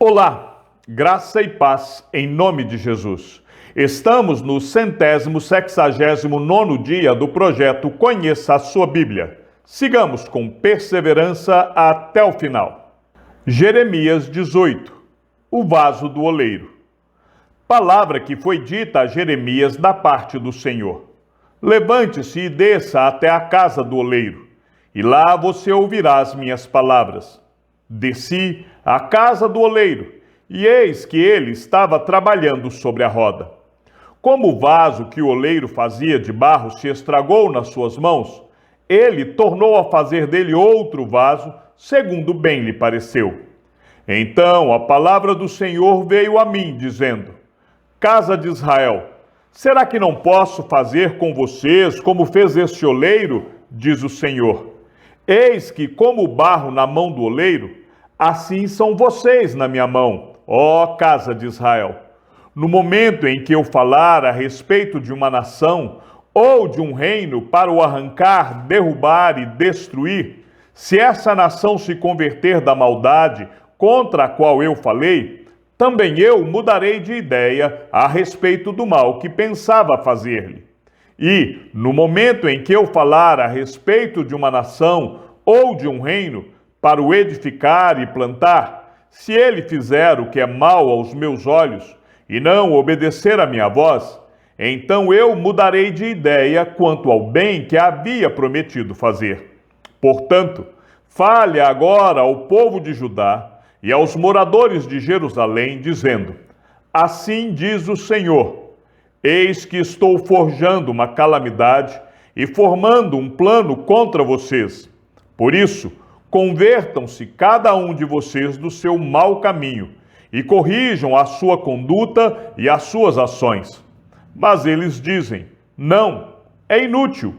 Olá, graça e paz em nome de Jesus. Estamos no 169º dia do projeto Conheça a Sua Bíblia. Sigamos com perseverança até o final. Jeremias 18, o vaso do oleiro. Palavra que foi dita a Jeremias da parte do Senhor. Levante-se e desça até a casa do oleiro, e lá você ouvirá as minhas palavras. Desci à casa do oleiro, e eis que ele estava trabalhando sobre a roda. Como o vaso que o oleiro fazia de barro se estragou nas suas mãos, ele tornou a fazer dele outro vaso, segundo bem lhe pareceu. Então a palavra do Senhor veio a mim, dizendo: Casa de Israel, será que não posso fazer com vocês como fez este oleiro? Diz o Senhor. Eis que, como o barro na mão do oleiro, assim são vocês na minha mão, ó casa de Israel. No momento em que eu falar a respeito de uma nação ou de um reino para o arrancar, derrubar e destruir, se essa nação se converter da maldade contra a qual eu falei, também eu mudarei de ideia a respeito do mal que pensava fazer-lhe. E, no momento em que eu falar a respeito de uma nação ou de um reino, para o edificar e plantar, se ele fizer o que é mal aos meus olhos, e não obedecer à minha voz, então eu mudarei de ideia quanto ao bem que havia prometido fazer. Portanto, fale agora ao povo de Judá e aos moradores de Jerusalém, dizendo: Assim diz o Senhor, eis que estou forjando uma calamidade e formando um plano contra vocês. Por isso, convertam-se cada um de vocês do seu mau caminho e corrijam a sua conduta e as suas ações. Mas eles dizem: Não, é inútil,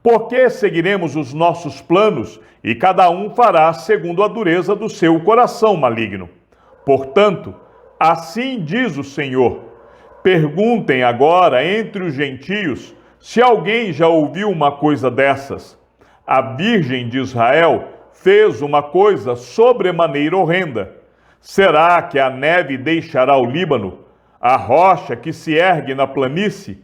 porque seguiremos os nossos planos e cada um fará segundo a dureza do seu coração maligno. Portanto, assim diz o Senhor: Perguntem agora entre os gentios se alguém já ouviu uma coisa dessas. A Virgem de Israel fez uma coisa sobremaneira horrenda. Será que a neve deixará o Líbano, a rocha que se ergue na planície?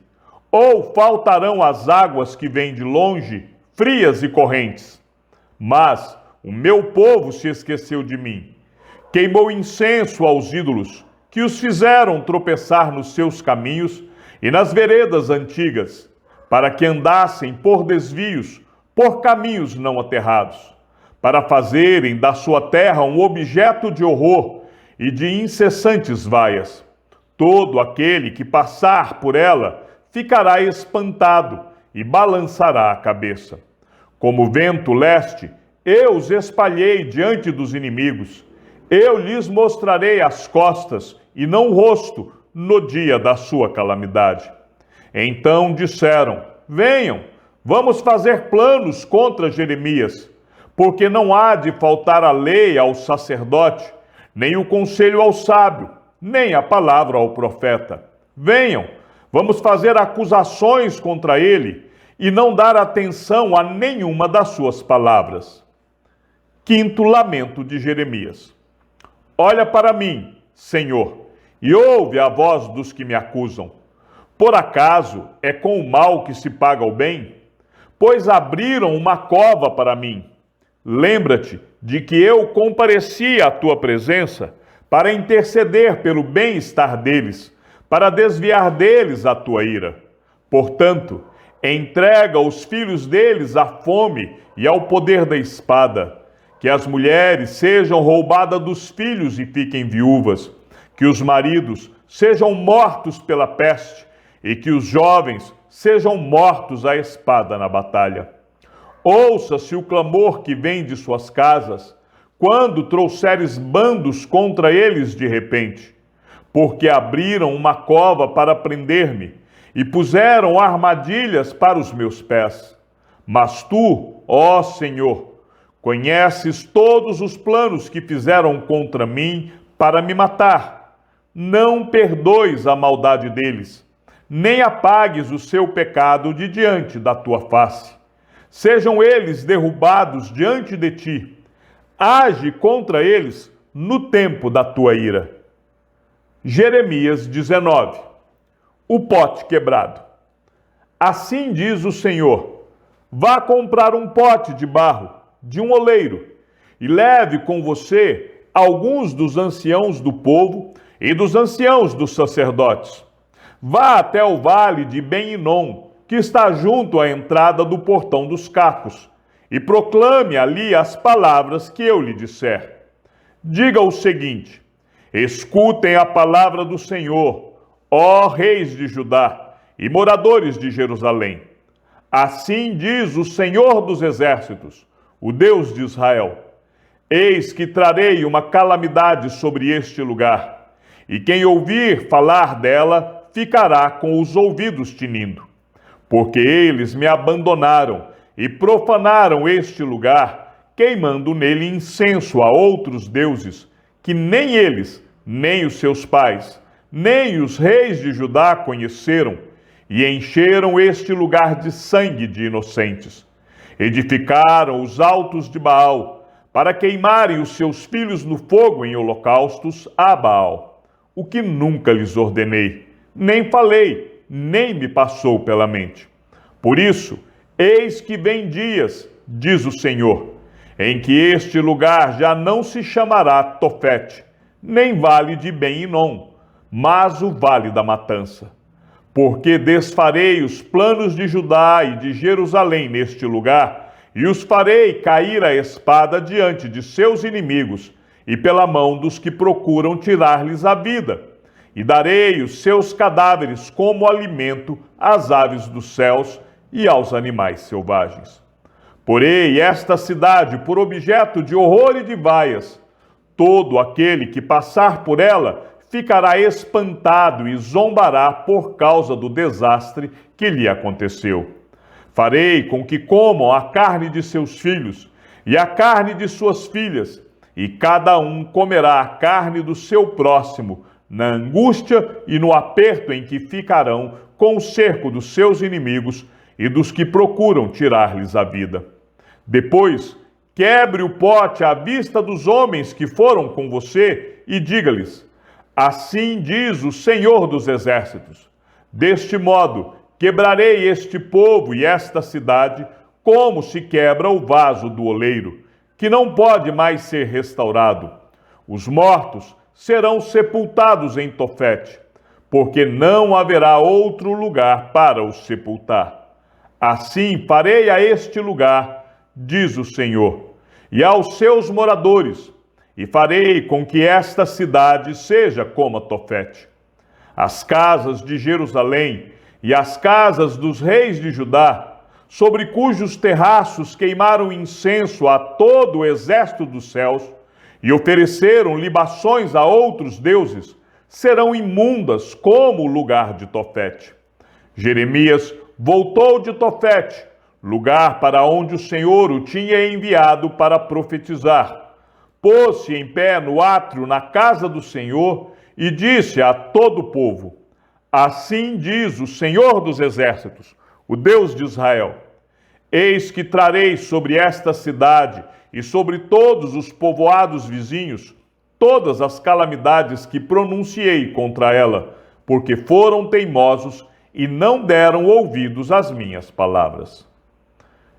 Ou faltarão as águas que vêm de longe, frias e correntes? Mas o meu povo se esqueceu de mim. Queimou incenso aos ídolos, que os fizeram tropeçar nos seus caminhos e nas veredas antigas, para que andassem por desvios, por caminhos não aterrados, para fazerem da sua terra um objeto de horror e de incessantes vaias. Todo aquele que passar por ela ficará espantado e balançará a cabeça. Como vento leste, eu os espalhei diante dos inimigos. Eu lhes mostrarei as costas e não o rosto no dia da sua calamidade. Então disseram: Venham, vamos fazer planos contra Jeremias, porque não há de faltar a lei ao sacerdote, nem o conselho ao sábio, nem a palavra ao profeta. Venham, vamos fazer acusações contra ele e não dar atenção a nenhuma das suas palavras. Quinto lamento de Jeremias. Olha para mim, Senhor, e ouve a voz dos que me acusam. Por acaso é com o mal que se paga o bem? Pois abriram uma cova para mim. Lembra-te de que eu compareci à tua presença para interceder pelo bem-estar deles, para desviar deles a tua ira. Portanto, entrega os filhos deles à fome e ao poder da espada, que as mulheres sejam roubadas dos filhos e fiquem viúvas, que os maridos sejam mortos pela peste e que os jovens sejam mortos à espada na batalha. Ouça-se o clamor que vem de suas casas, quando trouxeres bandos contra eles de repente, porque abriram uma cova para prender-me e puseram armadilhas para os meus pés. Mas tu, ó Senhor, conheces todos os planos que fizeram contra mim para me matar. Não perdoes a maldade deles, nem apagues o seu pecado de diante da tua face. Sejam eles derrubados diante de ti. Age contra eles no tempo da tua ira. Jeremias 19. O pote quebrado. Assim diz o Senhor: vá comprar um pote de barro de um oleiro e leve com você alguns dos anciãos do povo e dos anciãos dos sacerdotes. Vá até o vale de Ben-Hinom, que está junto à entrada do portão dos cacos, e proclame ali as palavras que eu lhe disser. Diga o seguinte: escutem a palavra do Senhor, ó reis de Judá e moradores de Jerusalém. Assim diz o Senhor dos exércitos, o Deus de Israel: eis que trarei uma calamidade sobre este lugar, e quem ouvir falar dela ficará com os ouvidos tinindo. Porque eles me abandonaram e profanaram este lugar, queimando nele incenso a outros deuses, que nem eles, nem os seus pais, nem os reis de Judá conheceram, e encheram este lugar de sangue de inocentes. Edificaram os altos de Baal, para queimarem os seus filhos no fogo em holocaustos a Baal, o que nunca lhes ordenei, nem falei, nem me passou pela mente. Por isso, eis que vem dias, diz o Senhor, em que este lugar já não se chamará Tofete, nem vale de Ben-Hinom, mas o vale da matança. Porque desfarei os planos de Judá e de Jerusalém neste lugar, e os farei cair a espada diante de seus inimigos, e pela mão dos que procuram tirar-lhes a vida. E darei os seus cadáveres como alimento às aves dos céus e aos animais selvagens. Porei esta cidade por objeto de horror e de vaias. Todo aquele que passar por ela ficará espantado e zombará por causa do desastre que lhe aconteceu. Farei com que comam a carne de seus filhos e a carne de suas filhas, e cada um comerá a carne do seu próximo, na angústia e no aperto em que ficarão com o cerco dos seus inimigos e dos que procuram tirar-lhes a vida. Depois, quebre o pote à vista dos homens que foram com você e diga-lhes: assim diz o Senhor dos exércitos: deste modo, quebrarei este povo e esta cidade, como se quebra o vaso do oleiro, que não pode mais ser restaurado. Os mortos serão sepultados em Tofete, porque não haverá outro lugar para os sepultar. Assim farei a este lugar, diz o Senhor, e aos seus moradores, e farei com que esta cidade seja como a Tofete. As casas de Jerusalém e as casas dos reis de Judá, sobre cujos terraços queimaram incenso a todo o exército dos céus, e ofereceram libações a outros deuses, serão imundas como o lugar de Tofete. Jeremias voltou de Tofete, lugar para onde o Senhor o tinha enviado para profetizar. Pôs-se em pé no átrio na casa do Senhor e disse a todo o povo: assim diz o Senhor dos exércitos, o Deus de Israel: eis que trarei sobre esta cidade e sobre todos os povoados vizinhos todas as calamidades que pronunciei contra ela, porque foram teimosos e não deram ouvidos às minhas palavras.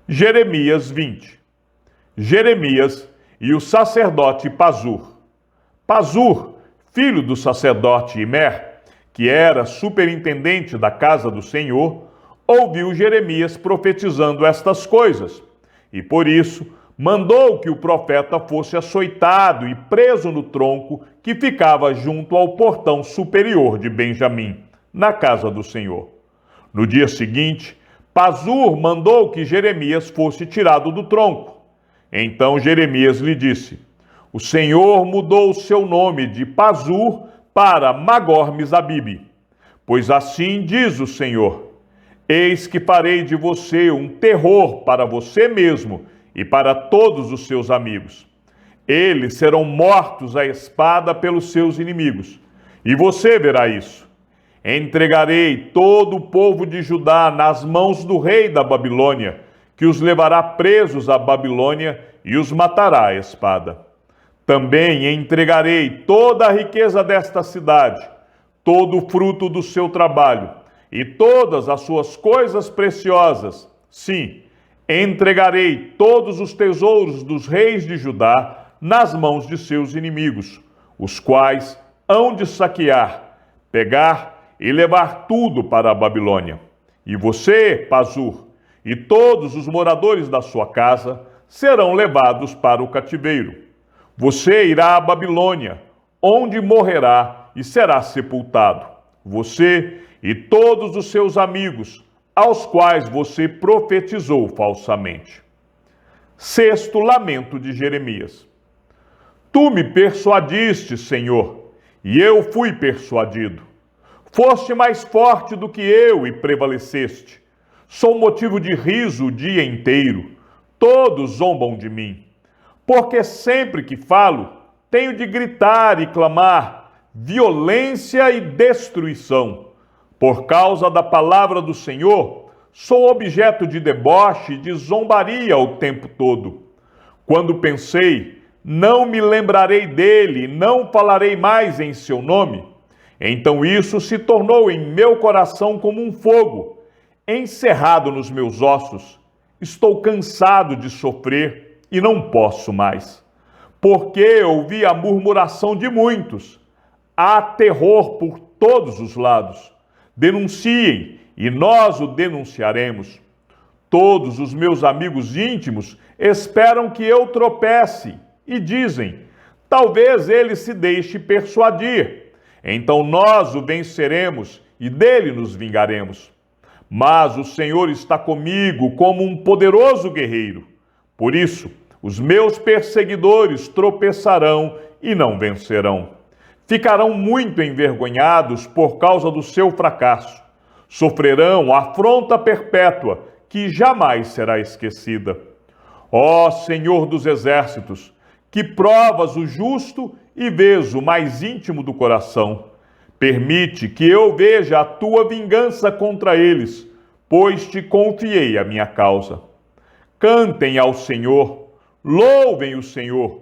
Jeremias 20. Jeremias e o sacerdote Pazur. Pazur, filho do sacerdote Imer, que era superintendente da casa do Senhor, ouviu Jeremias profetizando estas coisas, e por isso mandou que o profeta fosse açoitado e preso no tronco que ficava junto ao portão superior de Benjamim, na casa do Senhor. No dia seguinte, Pazur mandou que Jeremias fosse tirado do tronco. Então Jeremias lhe disse: o Senhor mudou o seu nome de Pazur para Magor-Misabibe, pois assim diz o Senhor: eis que farei de você um terror para você mesmo e para todos os seus amigos. Eles serão mortos à espada pelos seus inimigos, e você verá isso. Entregarei todo o povo de Judá nas mãos do rei da Babilônia, que os levará presos à Babilônia e os matará à espada. Também entregarei toda a riqueza desta cidade, todo o fruto do seu trabalho e todas as suas coisas preciosas. Sim, entregarei todos os tesouros dos reis de Judá nas mãos de seus inimigos, os quais hão de saquear, pegar e levar tudo para a Babilônia. E você, Pazur, e todos os moradores da sua casa serão levados para o cativeiro. Você irá à Babilônia, onde morrerá e será sepultado. Você e todos os seus amigos, aos quais você profetizou falsamente. Sexto lamento de Jeremias. Tu me persuadiste, Senhor, e eu fui persuadido. Foste mais forte do que eu e prevaleceste. Sou motivo de riso o dia inteiro. Todos zombam de mim. Porque sempre que falo, tenho de gritar e clamar violência e destruição. Por causa da palavra do Senhor, sou objeto de deboche e de zombaria o tempo todo. Quando pensei, não me lembrarei dele, não falarei mais em seu nome, então isso se tornou em meu coração como um fogo, encerrado nos meus ossos. Estou cansado de sofrer e não posso mais. Porque ouvi a murmuração de muitos. Há terror por todos os lados. Denunciem, e nós o denunciaremos. Todos os meus amigos íntimos esperam que eu tropece e dizem: talvez ele se deixe persuadir. Então nós o venceremos e dele nos vingaremos. Mas o Senhor está comigo como um poderoso guerreiro. Por isso, os meus perseguidores tropeçarão e não vencerão. Ficarão muito envergonhados por causa do seu fracasso. Sofrerão afronta perpétua, que jamais será esquecida. Ó Senhor dos exércitos, que provas o justo e vês o mais íntimo do coração. Permite que eu veja a tua vingança contra eles, pois te confiei a minha causa. Cantem ao Senhor, louvem o Senhor,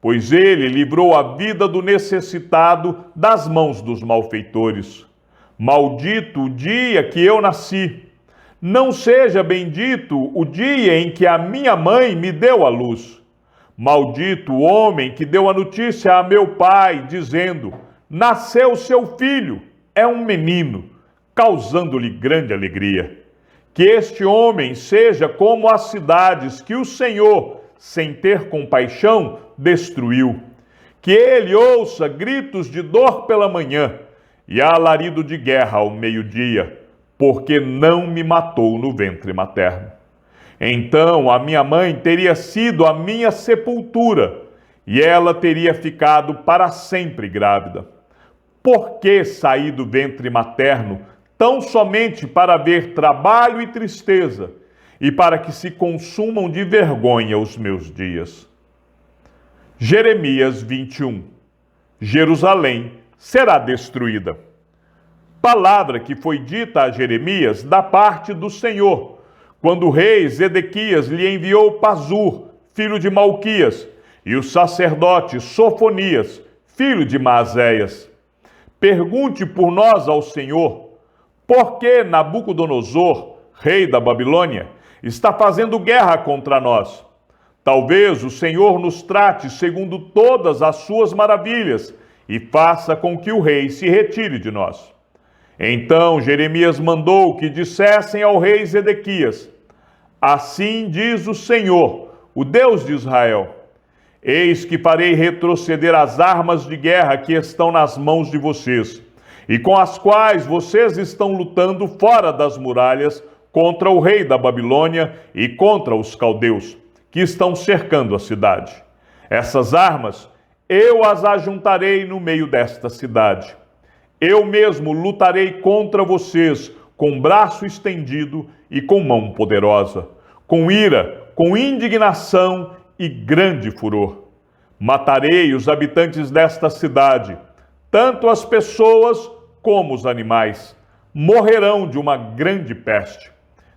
pois ele livrou a vida do necessitado das mãos dos malfeitores. Maldito o dia que eu nasci. Não seja bendito o dia em que a minha mãe me deu à luz. Maldito o homem que deu a notícia a meu pai, dizendo: nasceu seu filho, é um menino, causando-lhe grande alegria. Que este homem seja como as cidades que o Senhor, sem ter compaixão, destruiu. Que ele ouça gritos de dor pela manhã e alarido de guerra ao meio-dia, porque não me matou no ventre materno. Então a minha mãe teria sido a minha sepultura, e ela teria ficado para sempre grávida. Por que saí do ventre materno tão somente para ver trabalho e tristeza, e para que se consumam de vergonha os meus dias? Jeremias 21. Jerusalém será destruída. Palavra que foi dita a Jeremias da parte do Senhor, quando o rei Zedequias lhe enviou Pazur, filho de Malquias, e o sacerdote Sofonias, filho de Maazéias. Pergunte por nós ao Senhor, por que Nabucodonosor, rei da Babilônia, está fazendo guerra contra nós? Talvez o Senhor nos trate segundo todas as suas maravilhas e faça com que o rei se retire de nós. Então Jeremias mandou que dissessem ao rei Zedequias: assim diz o Senhor, o Deus de Israel: eis que farei retroceder as armas de guerra que estão nas mãos de vocês, e com as quais vocês estão lutando fora das muralhas contra o rei da Babilônia e contra os caldeus, que estão cercando a cidade. Essas armas eu as ajuntarei no meio desta cidade. Eu mesmo lutarei contra vocês com braço estendido e com mão poderosa, com ira, com indignação e grande furor. Matarei os habitantes desta cidade, tanto as pessoas como os animais. Morrerão de uma grande peste.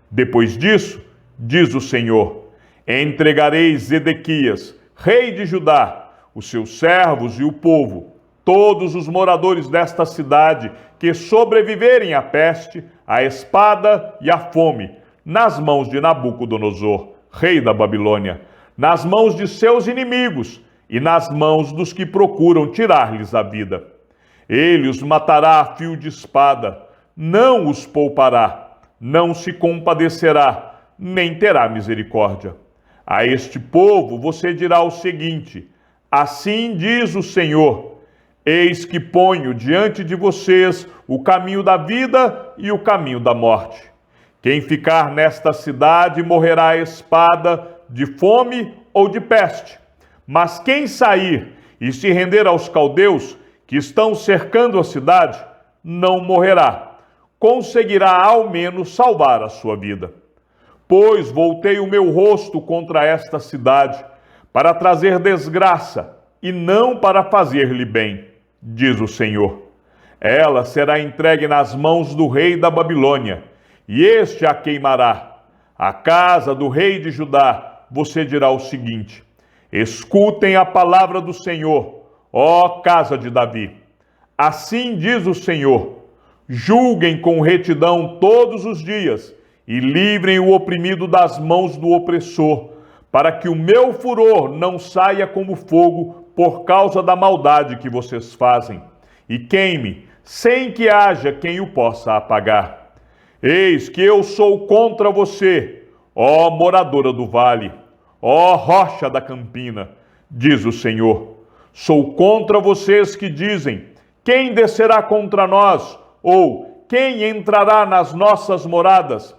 Depois disso, diz o Senhor, entregarei Zedequias, rei de Judá, os seus servos e o povo, todos os moradores desta cidade que sobreviverem à peste, à espada e à fome, nas mãos de Nabucodonosor, rei da Babilônia, nas mãos de seus inimigos e nas mãos dos que procuram tirar-lhes a vida. Ele os matará a fio de espada, não os poupará, não se compadecerá, nem terá misericórdia. A este povo você dirá o seguinte: assim diz o Senhor: eis que ponho diante de vocês o caminho da vida e o caminho da morte. Quem ficar nesta cidade morrerá à espada, de fome ou de peste. Mas quem sair e se render aos caldeus, que estão cercando a cidade, não morrerá. Conseguirá ao menos salvar a sua vida. Pois voltei o meu rosto contra esta cidade, para trazer desgraça, e não para fazer-lhe bem, diz o Senhor. Ela será entregue nas mãos do rei da Babilônia, e este a queimará. À casa do rei de Judá, você dirá o seguinte: escutem a palavra do Senhor, ó casa de Davi. Assim diz o Senhor: julguem com retidão todos os dias, e livrem o oprimido das mãos do opressor, para que o meu furor não saia como fogo por causa da maldade que vocês fazem, e queime, sem que haja quem o possa apagar. Eis que eu sou contra você, ó moradora do vale, ó rocha da campina, diz o Senhor. Sou contra vocês que dizem: quem descerá contra nós? Ou quem entrará nas nossas moradas?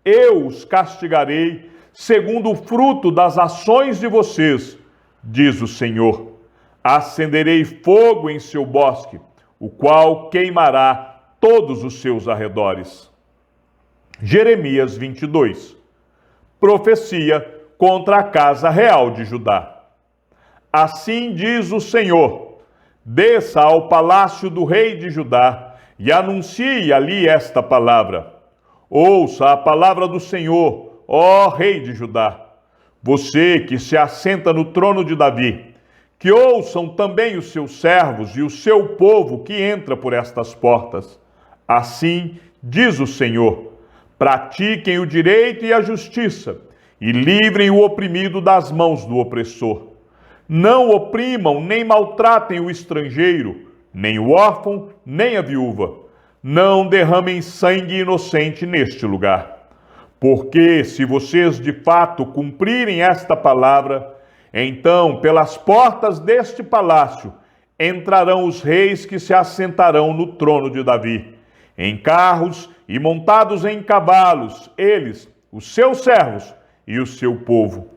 Eu os castigarei segundo o fruto das ações de vocês, diz o Senhor. Acenderei fogo em seu bosque, o qual queimará todos os seus arredores. Jeremias 22. Profecia contra a casa real de Judá. Assim diz o Senhor: desça ao palácio do rei de Judá e anuncie ali esta palavra. Ouça a palavra do Senhor, ó rei de Judá, você que se assenta no trono de Davi. Que ouçam também os seus servos e o seu povo que entra por estas portas. Assim diz o Senhor: pratiquem o direito e a justiça, e livrem o oprimido das mãos do opressor. Não oprimam nem maltratem o estrangeiro, nem o órfão, nem a viúva. Não derramem sangue inocente neste lugar. Porque se vocês de fato cumprirem esta palavra, então pelas portas deste palácio entrarão os reis que se assentarão no trono de Davi, em carros e montados em cavalos, eles, os seus servos e o seu povo.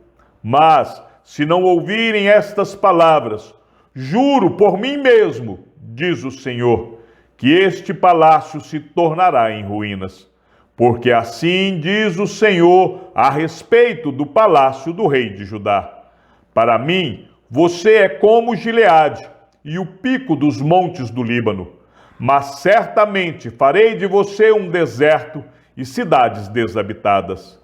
Mas, se não ouvirem estas palavras, juro por mim mesmo, diz o Senhor, que este palácio se tornará em ruínas. Porque assim diz o Senhor a respeito do palácio do rei de Judá: para mim, você é como Gileade e o pico dos montes do Líbano, mas certamente farei de você um deserto e cidades desabitadas.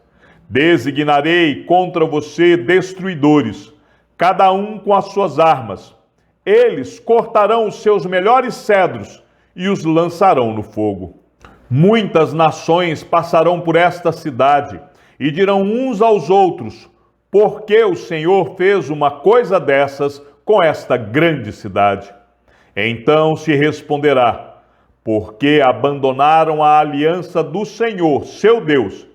Designarei contra você destruidores, cada um com as suas armas. Eles cortarão os seus melhores cedros e os lançarão no fogo. Muitas nações passarão por esta cidade e dirão uns aos outros: por que o Senhor fez uma coisa dessas com esta grande cidade? Então se responderá: porque abandonaram a aliança do Senhor, seu Deus,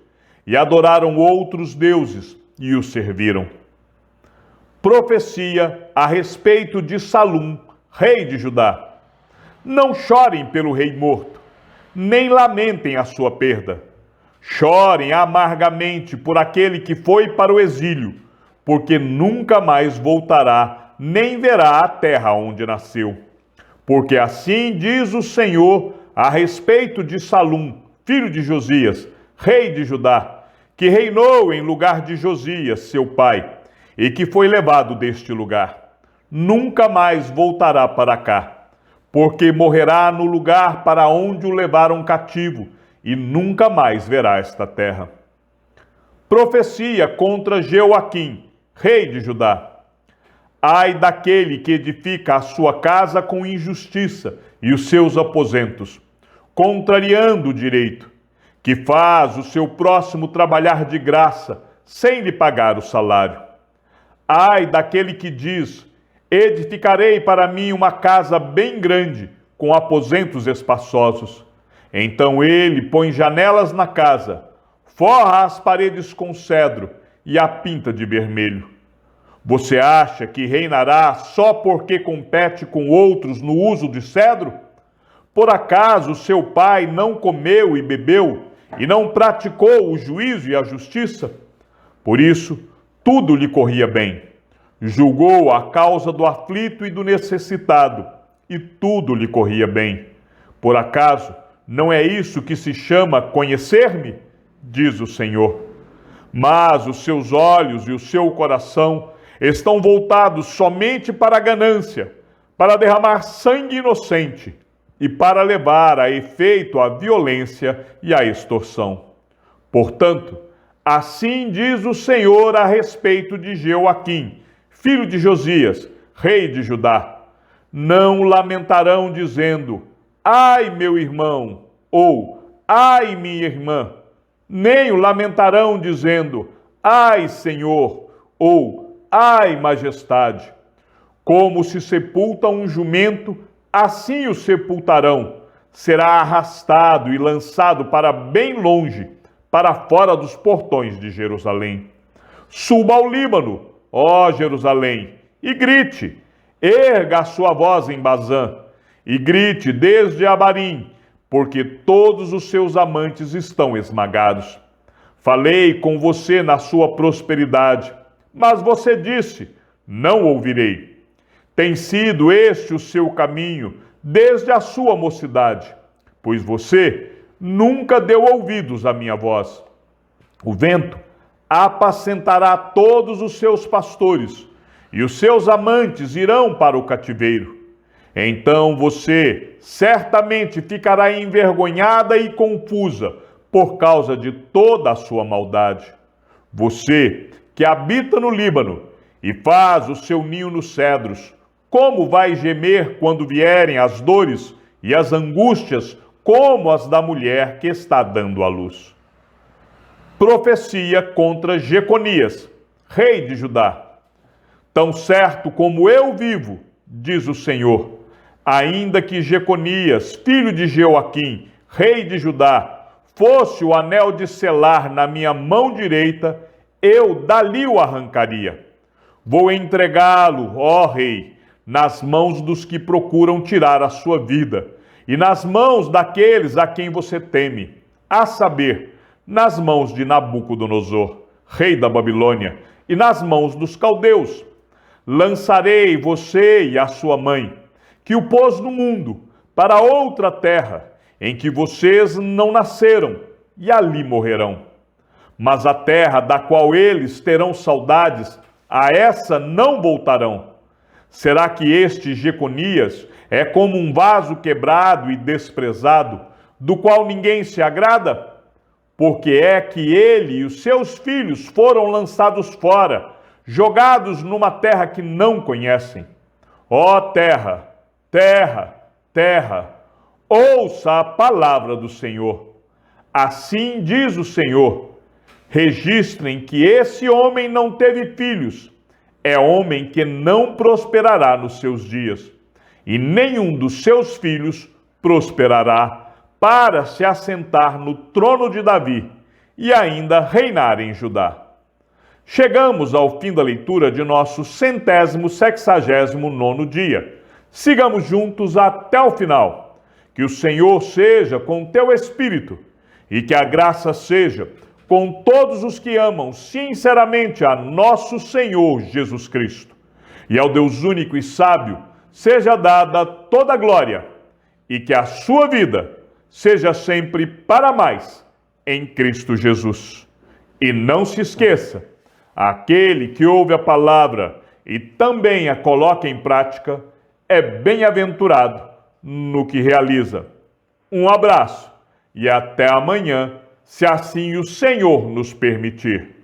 e adoraram outros deuses e os serviram. Profecia a respeito de Salum, rei de Judá. Não chorem pelo rei morto, nem lamentem a sua perda. Chorem amargamente por aquele que foi para o exílio, porque nunca mais voltará, nem verá a terra onde nasceu. Porque assim diz o Senhor a respeito de Salum, filho de Josias, rei de Judá, que reinou em lugar de Josias, seu pai, e que foi levado deste lugar. Nunca mais voltará para cá, porque morrerá no lugar para onde o levaram cativo, e nunca mais verá esta terra. Profecia contra Jeoaquim, rei de Judá. Ai daquele que edifica a sua casa com injustiça e os seus aposentos, contrariando o direito, que faz o seu próximo trabalhar de graça, sem lhe pagar o salário. Ai daquele que diz: edificarei para mim uma casa bem grande, com aposentos espaçosos. Então ele põe janelas na casa, forra as paredes com cedro e a pinta de vermelho. Você acha que reinará só porque compete com outros no uso de cedro? Por acaso seu pai não comeu e bebeu, e não praticou o juízo e a justiça? Por isso, tudo lhe corria bem. Julgou a causa do aflito e do necessitado, e tudo lhe corria bem. Por acaso, não é isso que se chama conhecer-me? Diz o Senhor. Mas os seus olhos e o seu coração estão voltados somente para a ganância, para derramar sangue inocente e para levar a efeito a violência e a extorsão. Portanto, assim diz o Senhor a respeito de Jeoaquim, filho de Josias, rei de Judá: não lamentarão dizendo: ai, meu irmão, ou ai, minha irmã, nem o lamentarão dizendo: ai, Senhor, ou ai, majestade. Como se sepulta um jumento, assim o sepultarão. Será arrastado e lançado para bem longe, para fora dos portões de Jerusalém. Suba ao Líbano, ó Jerusalém, e grite. Erga a sua voz em Bazã, e grite desde Abarim, porque todos os seus amantes estão esmagados. Falei com você na sua prosperidade, mas você disse: não ouvirei. Tem sido este o seu caminho desde a sua mocidade, pois você nunca deu ouvidos à minha voz. O vento apacentará todos os seus pastores, e os seus amantes irão para o cativeiro. Então você certamente ficará envergonhada e confusa por causa de toda a sua maldade. Você que habita no Líbano e faz o seu ninho nos cedros, como vai gemer quando vierem as dores e as angústias, como as da mulher que está dando à luz? Profecia contra Jeconias, rei de Judá. Tão certo como eu vivo, diz o Senhor, ainda que Jeconias, filho de Jeoaquim, rei de Judá, fosse o anel de selar na minha mão direita, eu dali o arrancaria. Vou entregá-lo, ó rei, nas mãos dos que procuram tirar a sua vida, e nas mãos daqueles a quem você teme, a saber, nas mãos de Nabucodonosor, rei da Babilônia, e nas mãos dos caldeus. Lançarei você e a sua mãe, que o pôs no mundo, para outra terra, em que vocês não nasceram, e ali morrerão. Mas a terra da qual eles terão saudades, a essa não voltarão. Será que este Jeconias é como um vaso quebrado e desprezado, do qual ninguém se agrada? Porque é que ele e os seus filhos foram lançados fora, jogados numa terra que não conhecem. Ó terra, terra, terra, ouça a palavra do Senhor. Assim diz o Senhor: registrem que esse homem não teve filhos, é homem que não prosperará nos seus dias, e nenhum dos seus filhos prosperará para se assentar no trono de Davi e ainda reinar em Judá. Chegamos ao fim da leitura de nosso 169º dia. Sigamos juntos até o final. Que o Senhor seja com teu espírito e que a graça seja com todos os que amam sinceramente a nosso Senhor Jesus Cristo. E ao Deus único e sábio seja dada toda a glória e que a sua vida seja sempre para mais em Cristo Jesus. E não se esqueça, aquele que ouve a palavra e também a coloca em prática é bem-aventurado no que realiza. Um abraço e até amanhã, se assim o Senhor nos permitir.